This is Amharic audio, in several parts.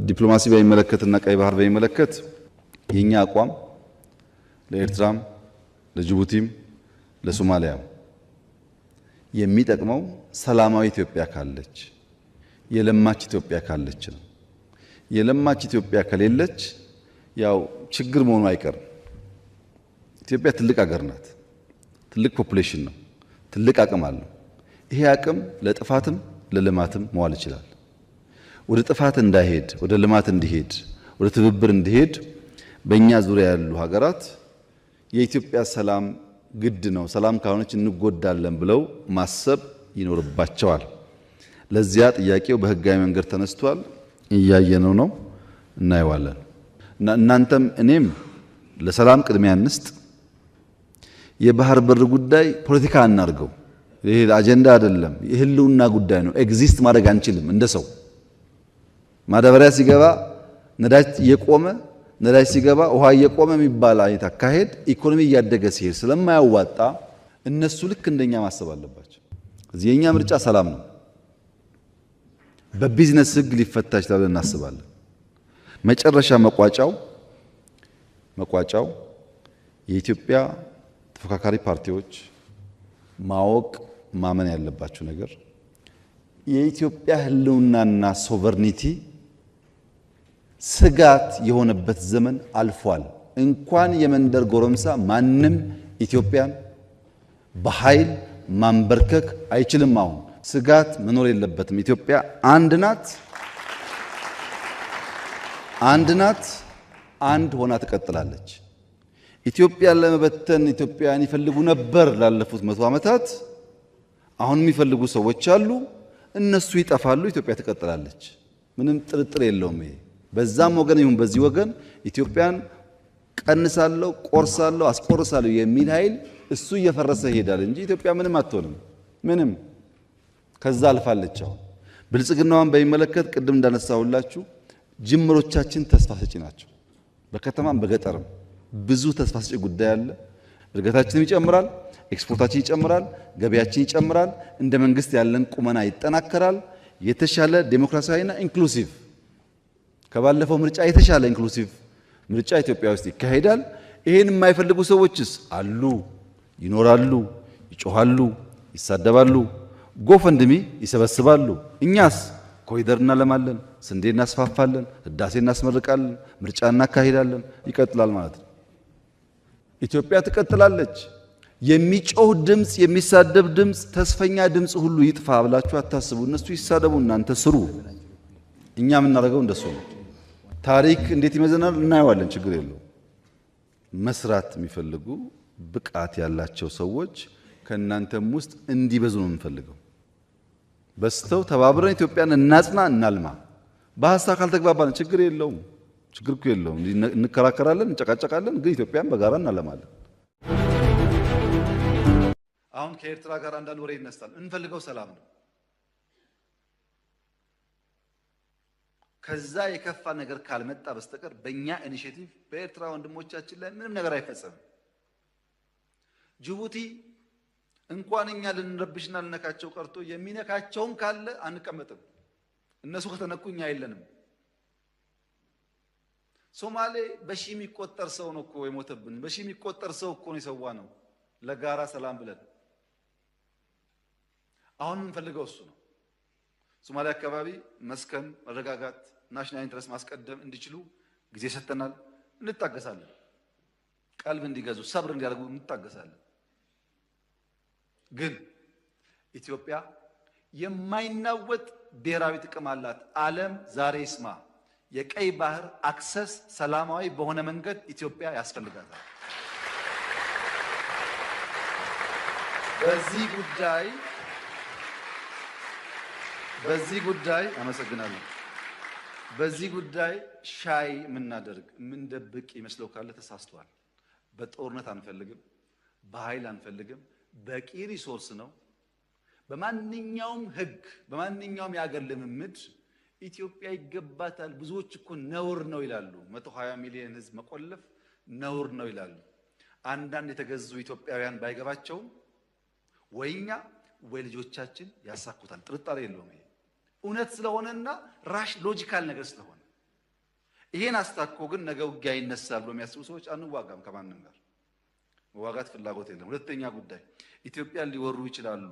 ዲፕሎማሲ በሚመለከትና ቀይ ባህር በሚመለከት የኛ አቋም ለኤርትራም ለጅቡቲም ለሶማሊያም የሚጠቅመው ሰላማዊ ኢትዮጵያ ካለች የለማች ኢትዮጵያ ካለች ነው። የለማች ኢትዮጵያ ከሌለች ያው ችግር መሆኑ አይቀርም። ኢትዮጵያ ትልቅ ሀገር ናት። ትልቅ ፖፑሌሽን ነው። ትልቅ አቅም አለው። ይሄ አቅም ለጥፋትም ለልማትም መዋል ይችላል። ወደ ጥፋት እንዳይሄድ ወደ ልማት እንዲሄድ ወደ ትብብር እንዲሄድ በእኛ ዙሪያ ያሉ ሀገራት የኢትዮጵያ ሰላም ግድ ነው፣ ሰላም ካልሆነች እንጎዳለን ብለው ማሰብ ይኖርባቸዋል። ለዚያ ጥያቄው በህጋዊ መንገድ ተነስቷል። እያየነው ነው፣ እናየዋለን። እናንተም እኔም ለሰላም ቅድሚያ እንስጥ። የባህር በር ጉዳይ ፖለቲካ አናርገው። ይሄ አጀንዳ አይደለም፣ የህልውና ጉዳይ ነው። ኤግዚስት ማድረግ አንችልም። እንደ ሰው ማዳበሪያ ሲገባ ነዳጅ እየቆመ ነዳጅ ሲገባ ውሃ እየቆመ የሚባል አይነት አካሄድ ኢኮኖሚ እያደገ ሲሄድ ስለማያዋጣ እነሱ ልክ እንደኛ ማሰብ አለባቸው። እዚህ የኛ ምርጫ ሰላም ነው። በቢዝነስ ህግ ሊፈታ ይችላል እናስባለን። መጨረሻ መቋጫው የኢትዮጵያ ተፎካካሪ ፓርቲዎች ማወቅ ማመን ያለባቸው ነገር የኢትዮጵያ ህልውናና ሶቨርኒቲ ስጋት የሆነበት ዘመን አልፏል። እንኳን የመንደር ጎረምሳ ማንም ኢትዮጵያን በኃይል ማንበርከክ አይችልም። አሁን ስጋት መኖር የለበትም። ኢትዮጵያ አንድ ናት፣ አንድ ሆና ትቀጥላለች። ኢትዮጵያን ለመበተን ኢትዮጵያን ይፈልጉ ነበር ላለፉት 100 ዓመታት። አሁን የሚፈልጉ ሰዎች አሉ። እነሱ ይጠፋሉ፣ ኢትዮጵያ ትቀጥላለች። ምንም ጥርጥር የለውም። ይሄ በዛም ወገን ይሁን በዚህ ወገን ኢትዮጵያን ቀንሳለሁ፣ ቆርሳለሁ፣ አስቆርሳለሁ የሚል ኃይል እሱ እየፈረሰ ይሄዳል እንጂ ኢትዮጵያ ምንም አትሆንም። ምንም ከዛ አልፋለች። አሁን ብልጽግናዋን በሚመለከት ቅድም እንዳነሳሁላችሁ ጅምሮቻችን ተስፋ ሰጪ ናቸው። በከተማም በገጠርም ብዙ ተስፋ ሰጪ ጉዳይ አለ። እድገታችንም ይጨምራል፣ ኤክስፖርታችን ይጨምራል፣ ገበያችን ይጨምራል፣ እንደ መንግስት ያለን ቁመና ይጠናከራል። የተሻለ ዴሞክራሲያዊና ኢንክሉሲቭ ከባለፈው ምርጫ የተሻለ ኢንክሉሲቭ ምርጫ ኢትዮጵያ ውስጥ ይካሄዳል። ይሄን የማይፈልጉ ሰዎችስ አሉ፣ ይኖራሉ፣ ይጮሃሉ፣ ይሳደባሉ፣ ጎፈንድሚ ይሰበስባሉ። እኛስ ኮሪደር እናለማለን፣ ስንዴ እናስፋፋለን፣ ህዳሴ እናስመርቃለን፣ ምርጫ እናካሂዳለን። ይቀጥላል ማለት ነው። ኢትዮጵያ ትቀጥላለች። የሚጮህ ድምፅ፣ የሚሳደብ ድምፅ፣ ተስፈኛ ድምፅ ሁሉ ይጥፋ ብላችሁ አታስቡ። እነሱ ይሳደቡ፣ እናንተ ስሩ። እኛ የምናደርገው እንደሱ ነው። ታሪክ እንዴት ይመዘናል እናየዋለን። ችግር የለው። መስራት የሚፈልጉ ብቃት ያላቸው ሰዎች ከእናንተም ውስጥ እንዲበዙ ነው የምንፈልገው። በስተው ተባብረን ኢትዮጵያን እናጽና፣ እናልማ። በሀሳብ ካልተግባባን ችግር የለውም። ችግር እኮ የለውም። እንከራከራለን፣ እንጨቃጨቃለን፣ ግን ኢትዮጵያን በጋራ እናለማለን። አሁን ከኤርትራ ጋር አንዳንድ ወሬ ይነሳል። እንፈልገው ሰላም ነው። ከዛ የከፋ ነገር ካልመጣ በስተቀር በእኛ ኢኒሼቲቭ በኤርትራ ወንድሞቻችን ላይ ምንም ነገር አይፈጸምም። ጅቡቲ እንኳን እኛ ልንረብሽና ልነካቸው ቀርቶ የሚነካቸውም ካለ አንቀመጥም። እነሱ ከተነኩ እኛ የለንም። ሶማሌ በሺ የሚቆጠር ሰው ነው እኮ የሞተብን። በሺ የሚቆጠር ሰው እኮ ነው የሰዋ ነው ለጋራ ሰላም ብለን። አሁን የምንፈልገው እሱ ነው። ሶማሌ አካባቢ መስከን፣ መረጋጋት፣ ናሽናል ኢንትረስት ማስቀደም እንዲችሉ ጊዜ ሰጥተናል። እንታገሳለን። ቀልብ እንዲገዙ ሰብር እንዲያደርጉ እንታገሳለን። ግን ኢትዮጵያ የማይናወጥ ብሔራዊ ጥቅም አላት። ዓለም ዛሬ ይስማ። የቀይ ባህር አክሰስ ሰላማዊ በሆነ መንገድ ኢትዮጵያ ያስፈልጋታል። በዚህ ጉዳይ አመሰግናለሁ። በዚህ ጉዳይ ሻይ የምናደርግ የምንደብቅ ይመስለው ካለ ተሳስቷል። በጦርነት አንፈልግም፣ በኃይል አንፈልግም። በቂ ሪሶርስ ነው። በማንኛውም ህግ፣ በማንኛውም የአገር ልምምድ ኢትዮጵያ ይገባታል። ብዙዎች እኮ ነውር ነው ይላሉ። 120 ሚሊዮን ህዝብ መቆለፍ ነውር ነው ይላሉ። አንዳንድ የተገዙ ኢትዮጵያውያን ባይገባቸውም ወይኛ ወይ ልጆቻችን ያሳኩታል። ጥርጣሬ የለውም። ይሄ እውነት ስለሆነና ራሽ ሎጂካል ነገር ስለሆነ ይሄን አስታኮ ግን ነገ ውጊያ ይነሳል ብሎ የሚያስቡ ሰዎች አንዋጋም፣ ከማንም ጋር መዋጋት ፍላጎት የለም። ሁለተኛ ጉዳይ ኢትዮጵያን ሊወሩ ይችላሉ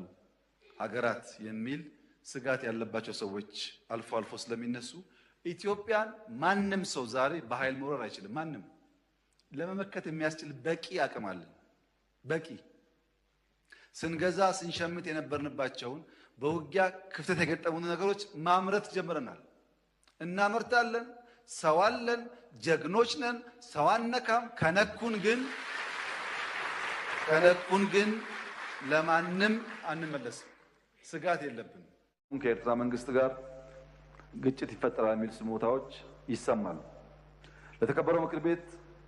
ሀገራት የሚል ስጋት ያለባቸው ሰዎች አልፎ አልፎ ስለሚነሱ ኢትዮጵያን ማንም ሰው ዛሬ በኃይል መውረር አይችልም። ማንም ለመመከት የሚያስችል በቂ አቅም አለን። በቂ ስንገዛ ስንሸምት የነበርንባቸውን በውጊያ ክፍተት የገጠሙን ነገሮች ማምረት ጀምረናል። እናመርታለን። ሰው አለን። ጀግኖች ነን። ሰው አነካም። ከነኩን ግን ለማንም አንመለስም። ስጋት የለብንም። ከኤርትራ መንግስት ጋር ግጭት ይፈጠራል የሚል ስሞታዎች ይሰማሉ። ለተከበረው ምክር ቤት፣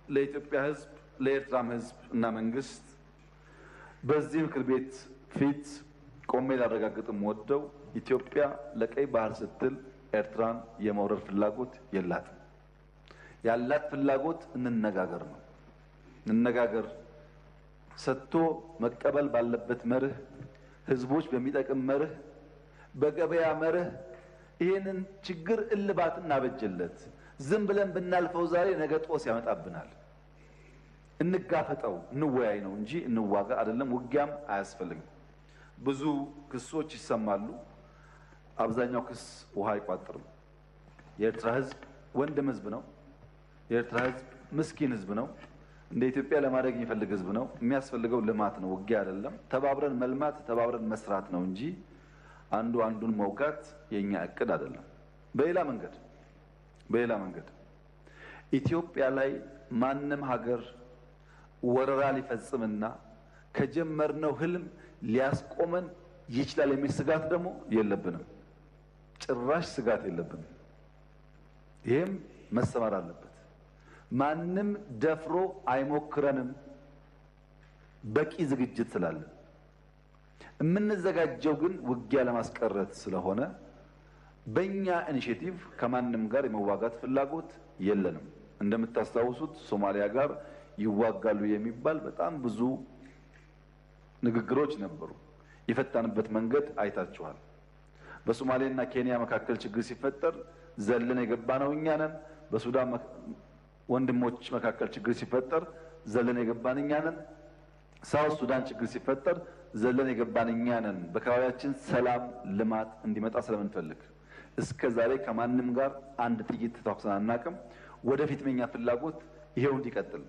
ለኢትዮጵያ ሕዝብ፣ ለኤርትራም ሕዝብ እና መንግስት በዚህ ምክር ቤት ፊት ቆሜ ላረጋግጥም ወደው ኢትዮጵያ ለቀይ ባህር ስትል ኤርትራን የመውረር ፍላጎት የላትም። ያላት ፍላጎት እንነጋገር ነው። እንነጋገር፣ ሰጥቶ መቀበል ባለበት መርህ፣ ህዝቦች በሚጠቅም መርህ፣ በገበያ መርህ ይሄንን ችግር እልባት እናበጀለት። ዝም ብለን ብናልፈው ዛሬ ነገ ጦስ ያመጣብናል። እንጋፈጠው፣ እንወያይ ነው እንጂ እንዋጋ አይደለም። ውጊያም አያስፈልግም። ብዙ ክሶች ይሰማሉ። አብዛኛው ክስ ውሃ አይቋጥርም። የኤርትራ ህዝብ ወንድም ህዝብ ነው። የኤርትራ ህዝብ ምስኪን ህዝብ ነው። እንደ ኢትዮጵያ ለማደግ የሚፈልግ ህዝብ ነው። የሚያስፈልገው ልማት ነው፣ ውጊያ አይደለም። ተባብረን መልማት፣ ተባብረን መስራት ነው እንጂ አንዱ አንዱን መውጋት የኛ እቅድ አይደለም። በሌላ መንገድ ኢትዮጵያ ላይ ማንም ሀገር ወረራ ሊፈጽምና ከጀመርነው ህልም ሊያስቆመን ይችላል የሚል ስጋት ደግሞ የለብንም። ጭራሽ ስጋት የለብንም። ይህም መሰመር አለበት። ማንም ደፍሮ አይሞክረንም። በቂ ዝግጅት ስላለን የምንዘጋጀው ግን ውጊያ ለማስቀረት ስለሆነ በእኛ ኢኒሼቲቭ ከማንም ጋር የመዋጋት ፍላጎት የለንም። እንደምታስታውሱት ሶማሊያ ጋር ይዋጋሉ የሚባል በጣም ብዙ ንግግሮች ነበሩ። የፈታንበት መንገድ አይታችኋል። በሶማሌና ኬንያ መካከል ችግር ሲፈጠር ዘለን የገባነው እኛ ነን። በሱዳን ወንድሞች መካከል ችግር ሲፈጠር ዘለን የገባን እኛ ነን። ሳውት ሱዳን ችግር ሲፈጠር ዘለን የገባን እኛ ነን። በአካባቢያችን ሰላም፣ ልማት እንዲመጣ ስለምንፈልግ እስከ ዛሬ ከማንም ጋር አንድ ጥይት ተኩሰን አናውቅም። ወደፊት የኛ ፍላጎት ይሄው እንዲቀጥል።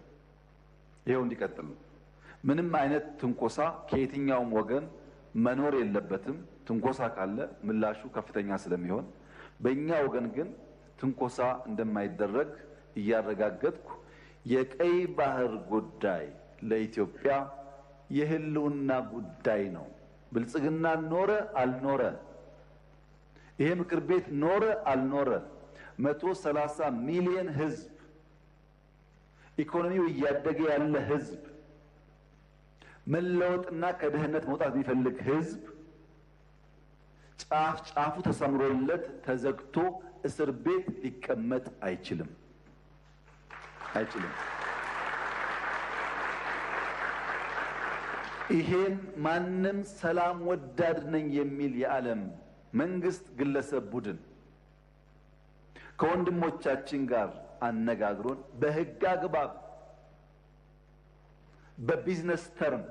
ምንም አይነት ትንኮሳ ከየትኛውም ወገን መኖር የለበትም። ትንኮሳ ካለ ምላሹ ከፍተኛ ስለሚሆን በእኛ ወገን ግን ትንኮሳ እንደማይደረግ እያረጋገጥኩ የቀይ ባህር ጉዳይ ለኢትዮጵያ የህልውና ጉዳይ ነው። ብልጽግና ኖረ አልኖረ፣ ይሄ ምክር ቤት ኖረ አልኖረ፣ 130 ሚሊዮን ህዝብ፣ ኢኮኖሚው እያደገ ያለ ህዝብ፣ መለወጥና ከድህነት መውጣት የሚፈልግ ህዝብ ጫፍ ጫፉ ተሰምሮለት ተዘግቶ እስር ቤት ሊቀመጥ አይችልም። ይሄን ማንም ሰላም ወዳድ ነኝ የሚል የዓለም መንግስት፣ ግለሰብ፣ ቡድን ከወንድሞቻችን ጋር አነጋግሮን በህግ አግባብ በቢዝነስ ተርም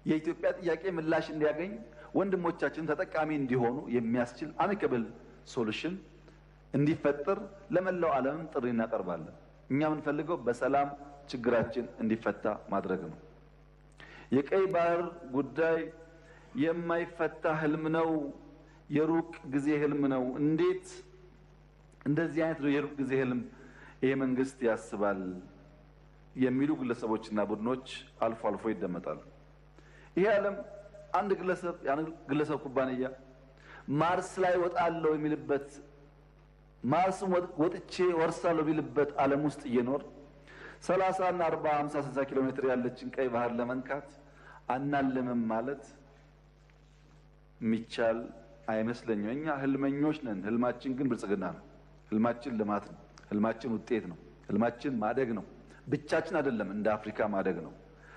የኢትዮጵያ ጥያቄ ምላሽ እንዲያገኝ ወንድሞቻችን ተጠቃሚ እንዲሆኑ የሚያስችል አሚካብል ሶሉሽን እንዲፈጠር ለመላው ዓለም ጥሪ እናቀርባለን። እኛ የምንፈልገው በሰላም ችግራችን እንዲፈታ ማድረግ ነው። የቀይ ባህር ጉዳይ የማይፈታ ህልም ነው፣ የሩቅ ጊዜ ህልም ነው። እንዴት እንደዚህ አይነት ነው የሩቅ ጊዜ ህልም ይሄ መንግስት ያስባል የሚሉ ግለሰቦችና ቡድኖች አልፎ አልፎ ይደመጣሉ። ይሄ ዓለም አንድ ግለሰብ ኩባንያ ማርስ ላይ ወጣለሁ የሚልበት፣ ማርስም ወጥቼ ወርሳለሁ የሚልበት ዓለም ውስጥ እየኖር 30 እና 40 50 60 ኪሎ ሜትር ያለችን ቀይ ባህር ለመንካት አናልምም ማለት የሚቻል አይመስለኝም። እኛ ህልመኞች ነን። ህልማችን ግን ብልጽግና ነው። ህልማችን ልማት ነው። ህልማችን ውጤት ነው። ህልማችን ማደግ ነው። ብቻችን አይደለም፣ እንደ አፍሪካ ማደግ ነው።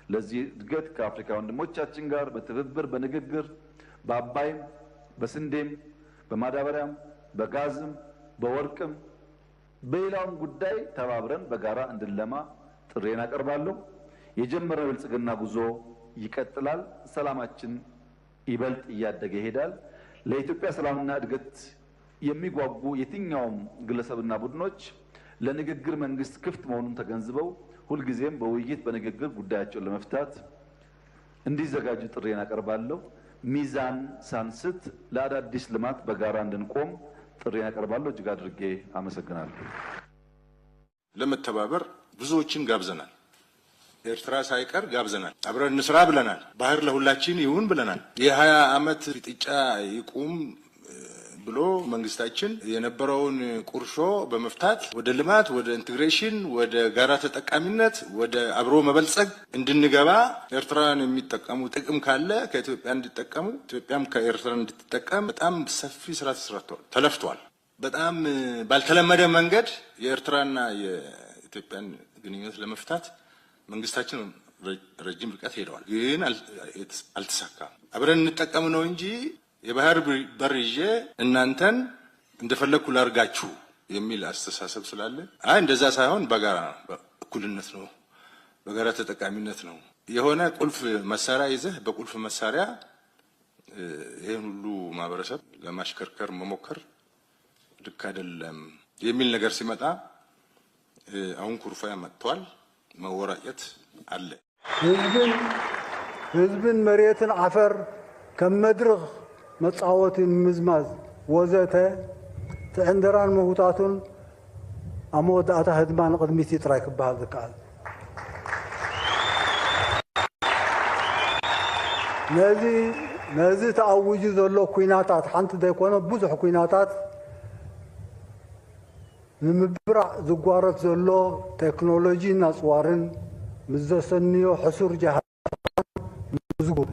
ለዚህ እድገት ከአፍሪካ ወንድሞቻችን ጋር በትብብር በንግግር በአባይም በስንዴም በማዳበሪያም በጋዝም በወርቅም በሌላውም ጉዳይ ተባብረን በጋራ እንድንለማ ጥሬን አቀርባለሁ። የጀመረው ብልጽግና ጉዞ ይቀጥላል። ሰላማችን ይበልጥ እያደገ ይሄዳል። ለኢትዮጵያ ሰላምና እድገት የሚጓጉ የትኛውም ግለሰብና ቡድኖች ለንግግር መንግስት ክፍት መሆኑን ተገንዝበው ሁልጊዜም በውይይት በንግግር ጉዳያቸውን ለመፍታት እንዲዘጋጁ ጥሬን አቀርባለሁ። ሚዛን ሳንስት ለአዳዲስ ልማት በጋራ እንድንቆም ጥሬን አቀርባለሁ። እጅግ አድርጌ አመሰግናለሁ። ለመተባበር ብዙዎችን ጋብዘናል። ኤርትራ ሳይቀር ጋብዘናል። አብረን እንስራ ብለናል። ባህር ለሁላችን ይሁን ብለናል። የ20 ዓመት ፍጥጫ ይቁም ብሎ መንግስታችን የነበረውን ቁርሾ በመፍታት ወደ ልማት፣ ወደ ኢንቴግሬሽን፣ ወደ ጋራ ተጠቃሚነት፣ ወደ አብሮ መበልጸግ እንድንገባ ኤርትራን የሚጠቀሙ ጥቅም ካለ ከኢትዮጵያ እንዲጠቀሙ ኢትዮጵያም ከኤርትራ እንድትጠቀም በጣም ሰፊ ስራ ተለፍቷል። በጣም ባልተለመደ መንገድ የኤርትራና የኢትዮጵያን ግንኙነት ለመፍታት መንግስታችን ረጅም ርቀት ሄደዋል። ግን አልተሳካም። አብረን እንጠቀም ነው እንጂ የባህር በር ይዤ እናንተን እንደፈለኩ ላርጋችሁ የሚል አስተሳሰብ ስላለ እንደዛ ሳይሆን በጋራ እኩልነት ነው፣ በጋራ ተጠቃሚነት ነው። የሆነ ቁልፍ መሳሪያ ይዘህ በቁልፍ መሳሪያ ይሄን ሁሉ ማህበረሰብ ለማሽከርከር መሞከር ልክ አይደለም የሚል ነገር ሲመጣ አሁን ኩርፋያ መጥቷል። መወራጨት አለ። ህዝብን መሬትን አፈር ከመድረኽ መጻወት ምዝማዝ ወዘተ ተዕንደራን መሁታቱን አመወዳእታ ህድማን ቅድሚት ጥራይ ክበሃል ዝከኣል ነዚ ተኣውጁ ዘሎ ኩናታት ሓንቲ ዘይኮነ ብዙሕ ኩናታት ንምብራዕ ዝጓረት ዘሎ ቴክኖሎጂ ናፅዋርን ምዘሰንዮ ሕሱር ጃሃ ዝጉብ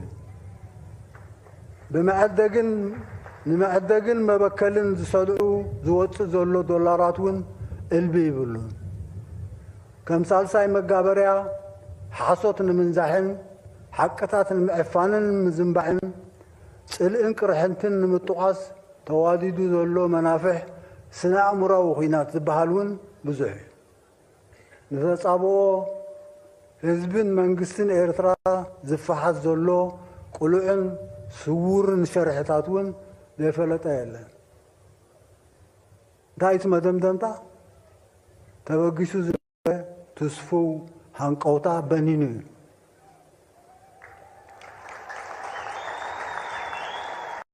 ንመዕደግን መበከልን ዝሰልዑ ዝወፅእ ዘሎ ዶላራት እውን እልቢ ይብሉን። ከም ሳልሳይ መጋበርያ ሓሶት ንምንዛሕን ሓቅታት ንምዕፋንን ምዝንባዕን ጽልእን ቅርሕንትን ንምጥቋስ ተዋዲዱ ዘሎ መናፍሕ ስነ አእምሮዊ ኩናት ዝበሃል እውን ብዙሕ እዩ። ንተጻብኦ ህዝብን መንግስትን ኤርትራ ዝፈሓት ዘሎ ቁሉዕን ስውርን ሸርሕታት እውን ዘይፈለጠ የለን። እንታይ እቲ መደምደምታ ተበጊሱ ዝነበረ ተስፉው ሃንቀውታ በኒኑ እዩ።